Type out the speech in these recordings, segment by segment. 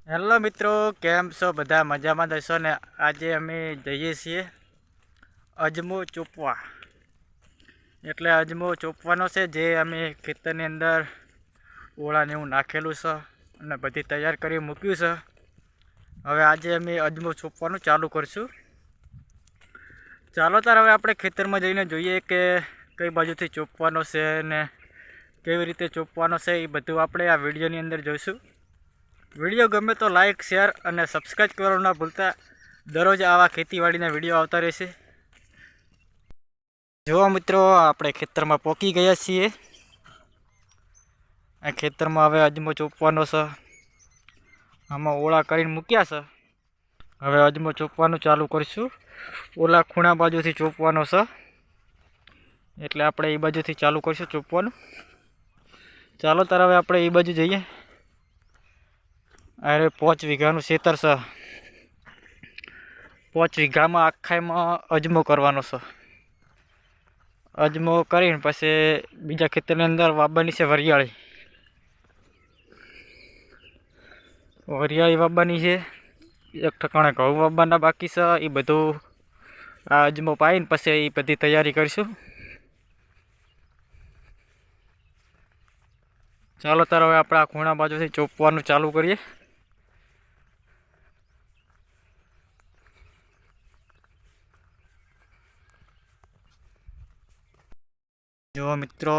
Hello મિત્રો, કેમ છો? બધા મજામાં દશો ને? આજે અમે જઈએ છીએ અજમો ચોપવા. એટલે અજમો ચોપવાનો છે, જે અમે ખેતરની અંદર ઓળાને એવું નાખેલું છે અને બધી તૈયાર કરી મૂક્યું છે. હવે આજે અમે અજમો ચોપવાનું ચાલુ કરશું. ચાલો તાર હવે આપણે ખેતરમાં જઈને જોઈએ કે કઈ બાજુથી ચોપવાનો છે ને કેવી રીતે ચોપવાનો છે. એ બધું આપણે આ વિડીયોની અંદર જોઈશું. વિડીયો ગમે તો લાઇક, શેર અને સબસ્ક્રાઈબ કરવાનું ના ભૂલતા. દરરોજ આવા ખેતીવાડીના વિડીયો આવતા રહેશે. જો મિત્રો, આપણે ખેતરમાં પહોંચી ગયા છીએ. આ ખેતરમાં હવે અજમો ચોપવાનો છે. આમાં ઓળા કરીને મૂક્યા છે. હવે અજમો ચોપવાનું ચાલુ કરીશું. ઓલા ખૂણા બાજુથી ચોપવાનો છે, એટલે આપણે એ બાજુથી ચાલુ કરીશું ચોપવાનું. ચાલો તાર હવે આપણે એ બાજુ જઈએ. અરે 5 વીઘાનું ખેતર છે. 5 વીઘામાં આખામાં અજમો કરવાનો છે. અજમો કરીને પછી બીજા ખેતરની અંદર વાવવાની છે વરિયાળી. વાવવાની છે. એક ઠકાણે ઘઉં વાવવાના બાકી છે. એ બધું આ અજમો પાઈને પછી એ બધી તૈયારી કરીશું. ચાલો તાર હવે આપણે આ ખૂણા બાજુથી ચોપવાનું ચાલુ કરીએ. જો મિત્રો,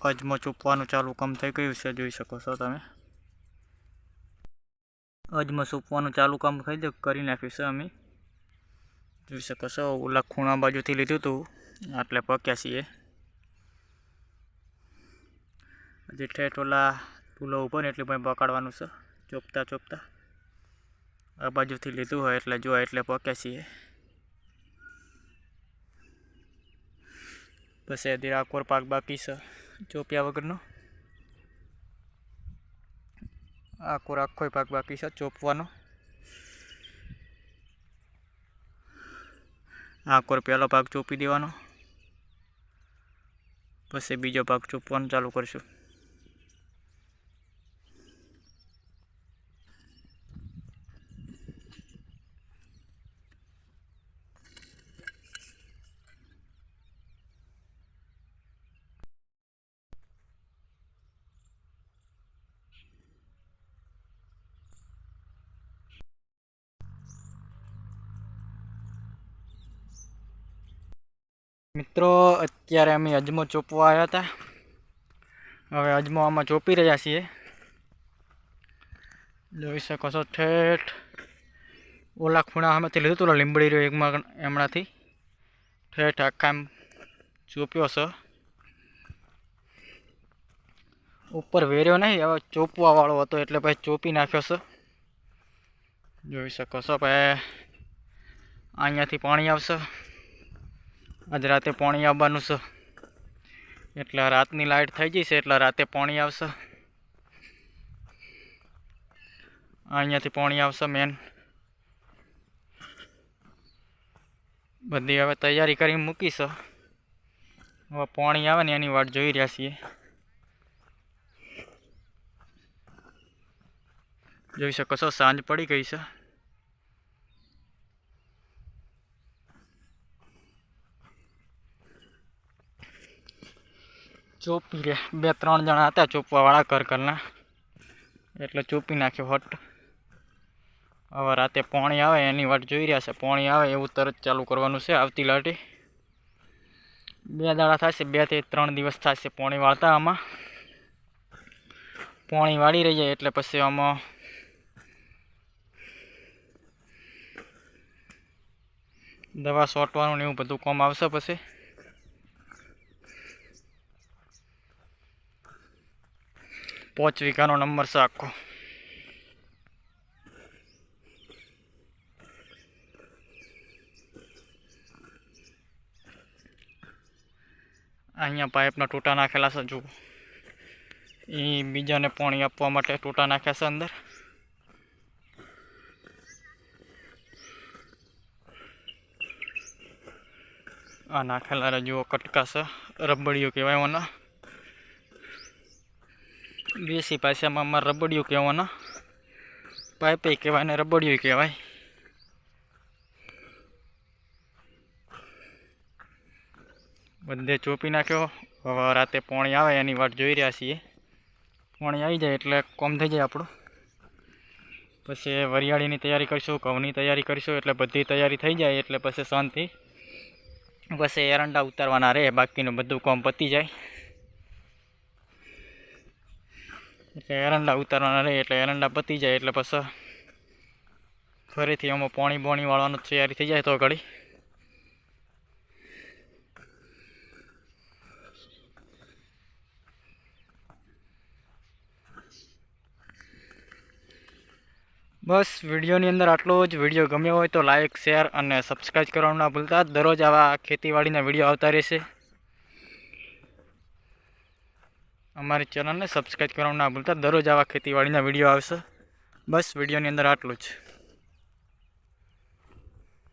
અજમો ચોપવાનું ચાલુ કામ થઈ ગયું છે, જોઈ શકો છો તમે. અજમો ચોપવાનું ચાલુ કામ કરી નાખ્યું છે અમે. જોઈ શકો છો, ઓલા ખૂણા બાજુથી લીધું હતું, એટલે પક્યા છીએ. હજી ઠેઠ ઓલા ટૂલો ઉપર એટલું પણ પકડવાનું છે. ચોપતા ચોપતા આ બાજુથી લીધું હોય એટલે જો એટલે પક્યા છીએ. પછી હજી આકોર પાક બાકી છે ચોપ્યા વગરનો. આકોર આખો પાક બાકી છે ચોપવાનો. આકોર પહેલો પાક ચોપી દેવાનો, પછી બીજો પાક ચોપવાનું ચાલુ કરીશું. મિત્રો, અત્યારે અમે અજમો ચોપવા આવ્યા હતા. હવે અજમો આમાં ચોપી રહ્યા છીએ. જોઈ શકો છો, ઠેઠ ઓલા ખૂણા સામેથી લીધું હતું લીંબડી રહ્યો એકમાં એમણાથી ઠેઠ આખા એમ ચોપ્યો છે. ઉપર વેર્યો નહીં, હવે ચોપવા વાળો હતો એટલે પછી ચોપી નાખ્યો છે. જોઈ શકો છો, પછી અહીંયાથી પાણી આવશે. આજ રાતે પાણી આવવાનું છે, એટલે રાતની લાઇટ થઈ જશે એટલે રાતે પાણી આવશે. અહીંયાથી પાણી આવશે મેન. બધી હવે તૈયારી કરીને મૂકી છે. હવે પાણી આવે ને એની વાટ જોઈ રહ્યા છીએ. જોઈ શકો છો, સાંજ પડી ગઈ છે. ચોપી રે 2-3 જણા હતા ચોપવા વાળા ઘરના, એટલે ચોપી નાખ્યો હટ. હવે રાતે પાણી આવે એની વાટ જોઈ રહ્યા છે. પાણી આવે એવું તરત ચાલુ કરવાનું છે. આવતી લાટી 2 દાડા થશે, 2 થી 3 દિવસ થશે પાણી વાળતા. આમાં પાણી વાળી રહી જાય એટલે પછી આમાં દવા છોટવાનું ને એવું બધું કામ આવશે. પછી પાંચ વીઘાનો નંબર છે આખો. અહીંયા પાઇપના ટોટા નાખેલા છે. જુઓ, એ બીજાને પાણી આપવા માટે ટોટા નાખ્યા છે અંદર. આ નાખેલા જુઓ કટકા છે, રબડીઓ કહેવાય એના. દેશી ભાષામાં અમારે રબડીઓ કહેવાના. પાઇપે કહેવાય ને રબડિયું કહેવાય. બધે ચોપી નાખ્યો. હવે રાતે પાણી આવે એની વાટ જોઈ રહ્યા છીએ. પાણી આવી જાય એટલે કોમ થઈ જાય આપણું. પછી વરિયાળીની તૈયારી કરીશું, ઘઉંની તૈયારી કરીશું. એટલે બધી તૈયારી થઈ જાય એટલે પછી શાંતિ. પછી એરંડા ઉતારવાના રહે, બાકીનું બધું કામ પતી જાય. એટલે એરંડા ઉતારવાના રહે એટલે એરંડા પતી જાય એટલે પછી ફરીથી આમાં પાણી વાળવાનું તૈયારી થઈ જાય તો ઘડી. બસ વિડીયોની અંદર આટલું જ. વિડીયો ગમ્યો હોય તો લાઇક, શેર અને સબસ્ક્રાઈબ કરવાનું ના ભૂલતા. દરરોજ આવા ખેતીવાડીના વિડીયો આવતા રહેશે. અમારી ચેનલને સબસ્ક્રાઈબ કરવાનું ના ભૂલતા. દરરોજ આવા ખેતીવાડીના વિડીયો આવશે. બસ વિડીયોની અંદર આટલું જ.